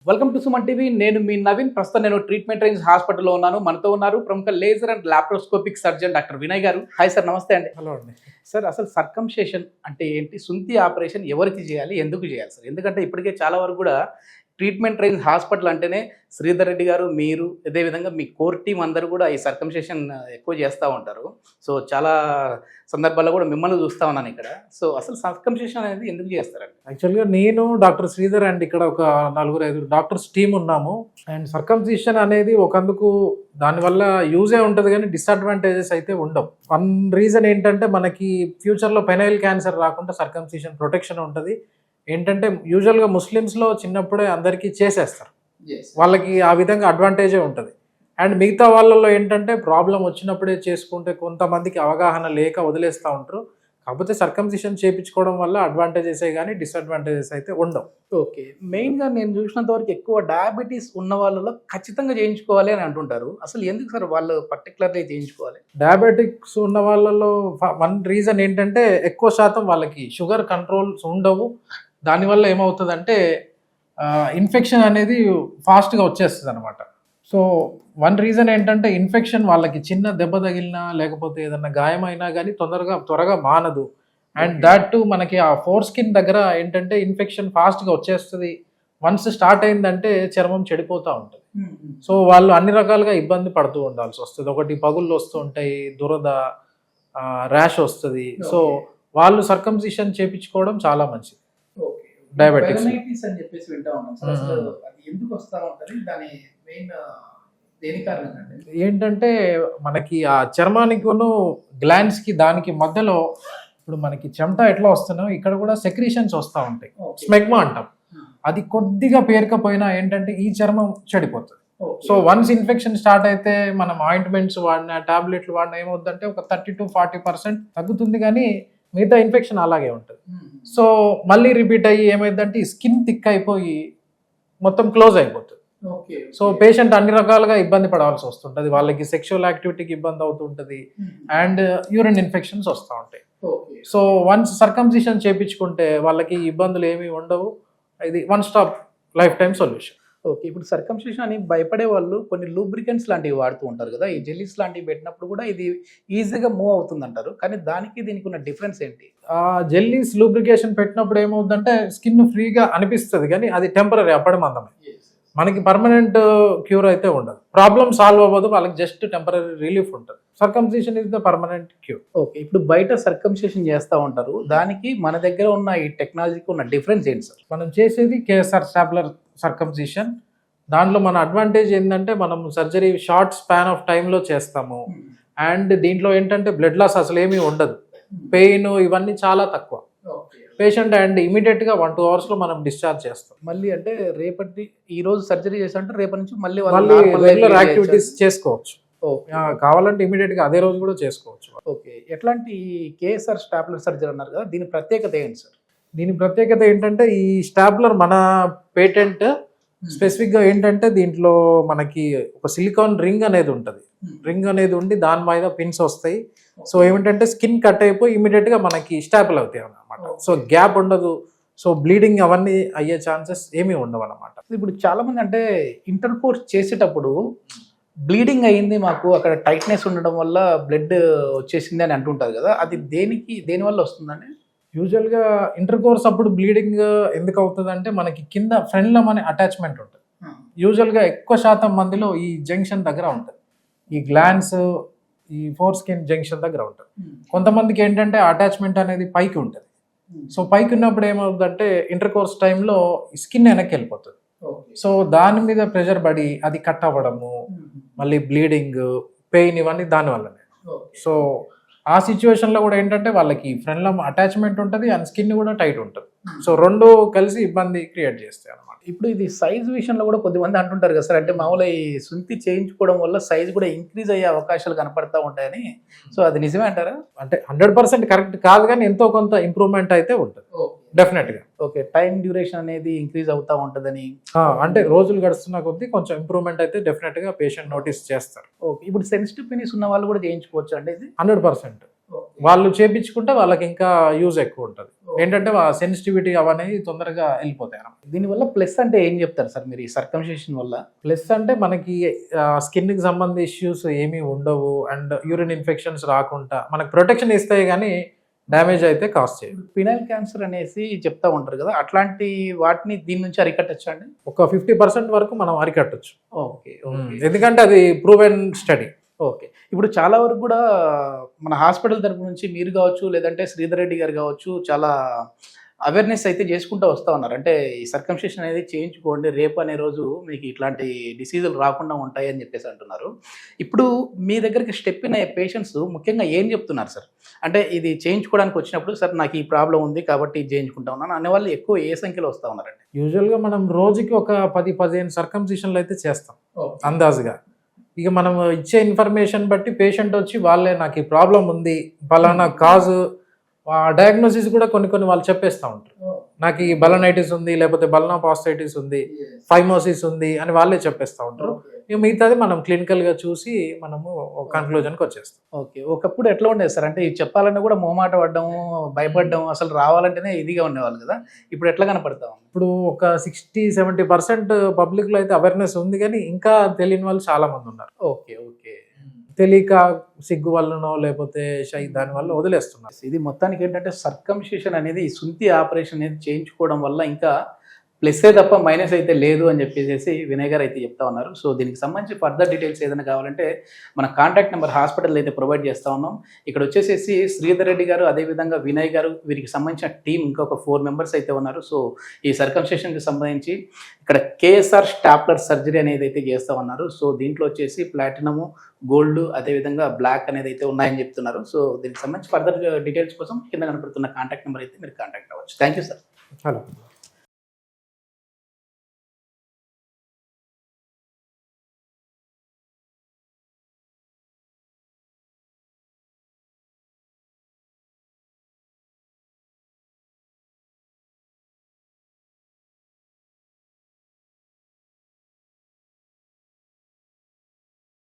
Welcome to Suman TV. నేను మీ నవీన్. ప్రస్తుతం నేను ట్రీట్మెంట్ రేంజ్ హాస్పిటల్లో ఉన్నాను. మనతో ఉన్నారు ప్రముఖ laser and laparoscopic surgeon doctor Vinay గారు. హాయ్ సార్, నమస్తే అండి. హలో అండి. సార్, అసలు సర్కంషేషన్ అంటే ఏంటి? సుంతి ఆపరేషన్ ఎవరికి చేయాలి, ఎందుకు చేయాలి సార్? ఎందుకంటే ఇప్పటికే చాలా వరకు కూడా ట్రీట్మెంట్ రేంజ్ హాస్పిటల్ అంటేనే శ్రీధర్ రెడ్డి గారు, మీరు, అదేవిధంగా మీ కోర్ టీమ్ అందరూ కూడా ఈ సర్కంషేషన్ ఎక్కువ చేస్తూ ఉంటారు. సో చాలా సందర్భాల్లో కూడా మిమ్మల్ని చూస్తూ ఉన్నాను ఇక్కడ. సో అసలు సర్కంషేషన్ అనేది ఎందుకు చేస్తారండి? యాక్చువల్గా నేను డాక్టర్ శ్రీధర్ అండ్ ఇక్కడ ఒక 4-5 డాక్టర్స్ టీమ్ ఉన్నాము. అండ్ సర్కంసిషన్ అనేది ఒకందుకు దానివల్ల యూజే ఉంటుంది కానీ డిసడ్వాంటేజెస్ అయితే ఉండవు. వన్ రీజన్ ఏంటంటే మనకి ఫ్యూచర్లో పెనైల్ క్యాన్సర్ రాకుండా సర్కంసిషన్ ప్రొటెక్షన్ ఉంటుంది. ఏంటంటే యూజువల్గా ముస్లిమ్స్లో చిన్నప్పుడే అందరికీ చేసేస్తారు, వాళ్ళకి ఆ విధంగా అడ్వాంటేజే ఉంటుంది. అండ్ మిగతా వాళ్ళల్లో ఏంటంటే ప్రాబ్లం వచ్చినప్పుడే చేసుకుంటే కొంతమందికి అవగాహన లేక వదిలేస్తూ ఉంటారు. కాకపోతే సర్కంసిషన్ చేయించుకోవడం వల్ల అడ్వాంటేజెసే కానీ డిసడ్వాంటేజెస్ అయితే ఉండవు. ఓకే, మెయిన్గా నేను చూసినంత వరకు ఎక్కువ డయాబెటీస్ ఉన్న వాళ్ళలో ఖచ్చితంగా చేయించుకోవాలి అని అంటుంటారు. అసలు ఎందుకు సార్ వాళ్ళు పర్టికులర్గా చేయించుకోవాలి? డయాబెటిక్స్ ఉన్న వాళ్ళలో వన్ రీజన్ ఏంటంటే ఎక్కువ శాతం వాళ్ళకి షుగర్ కంట్రోల్స్ ఉండవు. దానివల్ల ఏమవుతుందంటే ఇన్ఫెక్షన్ అనేది ఫాస్ట్గా వచ్చేస్తుంది అనమాట. సో వన్ రీజన్ ఏంటంటే ఇన్ఫెక్షన్ వాళ్ళకి చిన్న దెబ్బ తగిలినా లేకపోతే ఏదన్నా గాయమైనా కానీ త్వరగా మానదు. అండ్ దాట్ టు మనకి ఆ ఫోర్ స్కిన్ దగ్గర ఏంటంటే ఇన్ఫెక్షన్ ఫాస్ట్గా వచ్చేస్తుంది. వన్స్ స్టార్ట్ అయిందంటే చర్మం చెడిపోతూ ఉంటుంది. సో వాళ్ళు అన్ని రకాలుగా ఇబ్బంది పడుతూ ఉండాల్సి వస్తుంది. ఒకటి పగుళ్ళు వస్తూ ఉంటాయి, దురద, ర్యాష్ వస్తుంది. సో వాళ్ళు సర్కంసిషన్ చేయించుకోవడం చాలా మంచిది. డయాబెటిక్స్ అని చెప్పేసి వింటా ఉన్నాం సార్. అసలు అది ఎందుకు వస్తా ఉంటది? దాని మెయిన్ దేని కారణం అంటే ఏంటంటే మనకి ఆ చర్మానికిను గ్లాండ్స్ కి దానికి మధ్యలో ఇప్పుడు మనకి చెమట ఎట్లా వస్తున్నాయో ఇక్కడ కూడా సెక్రీషన్స్ వస్తూ ఉంటాయి. స్మెగ్మా అంటాం. అది కొద్దిగా పేరుకపోయినా ఏంటంటే ఈ చర్మం చెడిపోతుంది. సో వన్స్ ఇన్ఫెక్షన్ స్టార్ట్ అయితే మనం ఆయింట్మెంట్స్ వాడినా టాబ్లెట్లు వాడినా ఏమవుతుందంటే ఒక 30-40% తగ్గుతుంది, కానీ మిగతా ఇన్ఫెక్షన్ అలాగే ఉంటుంది. సో మళ్ళీ రిపీట్ అయ్యి ఏమైందంటే ఈ స్కిన్ థిక్ అయిపోయి మొత్తం క్లోజ్ అయిపోతుంది. సో పేషెంట్ అన్ని రకాలుగా ఇబ్బంది పడాల్సి వస్తుంటుంది. వాళ్ళకి సెక్షువల్ యాక్టివిటీకి ఇబ్బంది అవుతుంటుంది అండ్ యూరిన్ ఇన్ఫెక్షన్స్ వస్తూ ఉంటాయి. సో వన్స్ సర్కంసిషన్ చేయించుకుంటే వాళ్ళకి ఇబ్బందులు ఏమీ ఉండవు. ఇది one stop life time solution. Okay, ఇప్పుడు సర్కంసిషన్ అని భయపడే వాళ్ళు కొన్ని లూబ్రికెంట్స్ లాంటివి వాడుతూ ఉంటారు కదా. ఈ జెల్లీస్ లాంటివి పెట్టినప్పుడు కూడా ఇది ఈజీగా మూవ్ అవుతుంది అంటారు, కానీ దీనికి ఉన్న డిఫరెన్స్ ఏంటి? జెల్లీస్ లూబ్రికేషన్ పెట్టినప్పుడు ఏమవుతుందంటే స్కిన్ ఫ్రీగా అనిపిస్తుంది, కానీ అది టెంపరీ, అప్పటి మందమే. మనకి పర్మనెంట్ క్యూర్ అయితే ఉండదు. ప్రాబ్లమ్ సాల్వ్ అవ్వదు, వాళ్ళకి జస్ట్ టెంపరీ రిలీఫ్ ఉంటుంది. Circumcision is the permanent cure. Okay, ఇప్పుడు బయట సర్కంసిషన్ చేస్తూ ఉంటారు, దానికి మన దగ్గర ఉన్న ఈ టెక్నాలజీకి ఉన్న డిఫరెన్స్ ఏంటి సార్? మనం చేసేది కేఎస్ఆర్ స్టాప్లర్ సర్కంసిషన్. దాంట్లో మన అడ్వాంటేజ్ ఏంటంటే మనం సర్జరీ షార్ట్ స్పాన్ ఆఫ్ టైంలో చేస్తాము. అండ్ దీంట్లో ఏంటంటే బ్లడ్ లాస్ అసలు ఏమీ ఉండదు, పెయిన్ ఇవన్నీ చాలా తక్కువ. పేషెంట్ అండ్ ఇమీడియట్గా 1-2 అవర్స్లో మనం డిశ్చార్జ్ చేస్తాం. మళ్ళీ అంటే రేపటి ఈ రోజు సర్జరీ చేసారంటే రేపటి నుంచి మళ్ళీ రెగ్యులర్ యాక్టివిటీస్ చేసుకోవచ్చు. కావాలంటే ఇమీడియట్గా అదే రోజు కూడా చేసుకోవచ్చు. ఓకే, ఎట్లాంటి కేఎస్ఆర్ స్టాప్లర్ సర్జరీ అన్నారు కదా, దీని ప్రత్యేకత ఏంటి సార్? దీని ప్రత్యేకత ఏంటంటే ఈ స్టాప్లర్ మన పేటెంట్. స్పెసిఫిక్గా ఏంటంటే దీంట్లో మనకి ఒక సిలికాన్ రింగ్ అనేది ఉంటుంది. రింగ్ అనేది ఉండి దాని మీద పిన్స్ వస్తాయి. సో ఏమిటంటే స్కిన్ కట్ అయిపోయి ఇమీడియట్గా మనకి స్టాపుల్ అవుతాయి అన్నమాట. సో గ్యాప్ ఉండదు. సో బ్లీడింగ్ అవన్నీ అయ్యే ఛాన్సెస్ ఏమీ ఉండవు అన్నమాట. ఇప్పుడు చాలా మంది అంటే ఇంటర్ కోర్స్ చేసేటప్పుడు బ్లీడింగ్ అయ్యింది, మాకు అక్కడ టైట్నెస్ ఉండడం వల్ల బ్లడ్ వచ్చేసింది అని అంటుంటారు కదా, అది దేనివల్ల వస్తుందండి? యూజువల్గా ఇంటర్ కోర్స్ అప్పుడు బ్లీడింగ్ ఎందుకు అవుతుంది అంటే మనకి కింద ఫ్రెండ్లం అనే అటాచ్మెంట్ ఉంటుంది. యూజువల్గా ఎక్కువ శాతం మందిలో ఈ జంక్షన్ దగ్గర ఉంటుంది. ఈ గ్లాండ్స్, ఈ ఫోర్ స్కిన్ జంక్షన్ దగ్గర ఉంటుంది. కొంతమందికి ఏంటంటే అటాచ్మెంట్ అనేది పైకి ఉంటుంది. సో పైకి ఉన్నప్పుడు ఏమవుతుందంటే ఇంటర్ కోర్స్ టైంలో స్కిన్ వెనక్కి వెళ్ళిపోతుంది. సో దాని మీద ప్రెషర్ పడి అది కట్ అవ్వడము, మళ్ళీ బ్లీడింగ్, పెయిన్ ఇవన్నీ దానివల్లనే. సో ఆ సిచ్యువేషన్లో కూడా ఏంటంటే వాళ్ళకి ఫ్రెండ్లం అటాచ్మెంట్ ఉంటుంది అండ్ స్కిన్ కూడా టైట్ ఉంటుంది. సో రెండు కలిసి ఇబ్బంది క్రియేట్ చేస్తాయి అన్నమాట. ఇప్పుడు ఇది సైజ్ విషయంలో కూడా కొద్దిమంది అంటుంటారు కదా సార్, అంటే మామూలుగా ఈ సుంతి చేయించుకోవడం వల్ల సైజ్ కూడా ఇంక్రీజ్ అయ్యే అవకాశాలు కనపడతా ఉంటాయని. సో అది నిజమే అంటారా? అంటే 100% కరెక్ట్ కాదు, కానీ ఎంతో కొంత ఇంప్రూవ్మెంట్ అయితే ఉంటుంది. డెఫినెట్గా. ఓకే, టైం డ్యూరేషన్ అనేది ఇంక్రీజ్ అవుతా ఉంటుందని. అంటే రోజులు గడుస్తున్న కొద్దీ కొంచెం ఇంప్రూవ్మెంట్ అయితే డెఫినెట్గా పేషెంట్ నోటీస్ చేస్తారు. ఓకే, ఇప్పుడు సెన్సిటివ్ పెనిస్ ఉన్న వాళ్ళు కూడా చేయించుకోవచ్చు అండి ఇది? 100% వాళ్ళు చేపించుకుంటే వాళ్ళకి ఇంకా యూజ్ ఎక్కువ ఉంటుంది. ఏంటంటే సెన్సిటివిటీ అవన్నీ తొందరగా వెళ్ళిపోతాయి అన్నమాట. దీనివల్ల ప్లస్ అంటే ఏం చెప్తారు సార్ మీరు ఈ సర్కంసిషన్ వల్ల? ప్లస్ అంటే మనకి స్కిన్కి సంబంధించి ఇష్యూస్ ఏమీ ఉండవు అండ్ యూరిన్ ఇన్ఫెక్షన్స్ రాకుండా మనకు ప్రొటెక్షన్ ఇస్తాయి కానీ డ్యామేజ్ అయితే కాస్ట్ చేయదు. పినల్ క్యాన్సర్ అనేసి చెప్తా ఉంటారు కదా, అట్లాంటి వాటిని దీని నుంచి అరికట్టచ్చా అండి? ఒక 50% వరకు మనం అరికట్టచ్చు. ఓకే ఓకే, ఎందుకంటే అది ప్రూవెన్ స్టడీ. ఓకే. ఇప్పుడు చాలా వరకు కూడా మన హాస్పిటల్ తరపు నుంచి మీరు కావచ్చు, లేదంటే శ్రీధర్ రెడ్డి గారు కావచ్చు, చాలా అవేర్నెస్ అయితే చేసుకుంటూ వస్తూ ఉన్నారు. అంటే ఈ సర్కంసిషన్ అనేది చేయించుకోండి, రేపు అనే రోజు మీకు ఇట్లాంటి డిసీజులు రాకుండా ఉంటాయి అని చెప్పేసి అంటున్నారు. ఇప్పుడు మీ దగ్గరికి స్టెప్ ఇన్ అయ్యే పేషెంట్స్ ముఖ్యంగా ఏం చెప్తున్నారు సార్? అంటే ఇది చేయించుకోవడానికి వచ్చినప్పుడు సార్ నాకు ఈ ప్రాబ్లం ఉంది కాబట్టి ఇది చేయించుకుంటా ఉన్నాను అనేవాళ్ళు ఎక్కువ ఏ సంఖ్యలో వస్తూ ఉన్నారండి? యూజువల్గా మనం రోజుకి ఒక 10-15 సర్కంసిషన్లు అయితే చేస్తాం అందాజుగా. ఇక మనం ఇచ్చే ఇన్ఫర్మేషన్ బట్టి పేషెంట్ వచ్చి వాళ్ళే నాకు ఈ ప్రాబ్లం ఉంది, ఫలానా కాజు, డయాగ్నోసిస్ కూడా కొన్ని వాళ్ళు చెప్పేస్తూ ఉంటారు. నాకు ఈ బలనైటిస్ ఉంది, లేకపోతే బలనోపాస్టైటిస్ ఉంది, ఫైమోసిస్ ఉంది అని వాళ్ళే చెప్పేస్తూ ఉంటారు. ఇక మిగతాది మనం క్లినికల్గా చూసి మనము కన్క్లూజన్కి వచ్చేస్తాం. ఓకే, ఒకప్పుడు ఎట్లా ఉండేది సార్? అంటే ఇది చెప్పాలన్నా కూడా మొహమాట పడ్డం, భయపడ్డం, అసలు రావాలంటేనే ఇదిగా ఉండేవాళ్ళు కదా, ఇప్పుడు ఎట్లా కనపడతాం? ఇప్పుడు ఒక 60-70% పబ్లిక్లో అయితే అవేర్నెస్ ఉంది కానీ ఇంకా తెలియని వాళ్ళు చాలా మంది ఉన్నారు. ఓకే ఓకే, తెలియక సిగ్గు వల్లనో లేకపోతే షై దాని వల్ల వదిలేస్తున్నారు. ఇది మొత్తానికి ఏంటంటే సర్కంసిషన్ అనేది ఈ సుంతి ఆపరేషన్ అనేది చేయించుకోవడం వల్ల ఇంకా ప్లస్సే తప్ప మైనస్ అయితే లేదు అని చెప్పేసి వినయ్ గారు అయితే చెప్తా ఉన్నారు. సో దీనికి సంబంధించి ఫర్దర్ డీటెయిల్స్ ఏదైనా కావాలంటే మన కాంటాక్ట్ నెంబర్ హాస్పిటల్ అయితే ప్రొవైడ్ చేస్తూ ఉన్నాం. ఇక్కడ వచ్చేసేసి శ్రీధర్ రెడ్డి గారు, అదేవిధంగా వినయ్ గారు, వీరికి సంబంధించిన టీం ఇంకొక 4 మెంబర్స్ అయితే ఉన్నారు. సో ఈ సర్కంసిషన్కి సంబంధించి ఇక్కడ కేఎస్ఆర్ స్టాప్లర్ సర్జరీ అనేది అయితే చేస్తూ ఉన్నారు. సో దీంట్లో వచ్చేసి ప్లాటినము, గోల్డ్, అదేవిధంగా బ్లాక్ అనేది అయితే ఉన్నాయని చెప్తున్నారు. సో దీనికి సంబంధించి ఫర్దర్ డీటెయిల్స్ కోసం కింద కనపడుతున్న కాంటాక్ట్ నెంబర్ అయితే మీరు కాంటాక్ట్ అవ్వచ్చు. Thank you sir. హలో.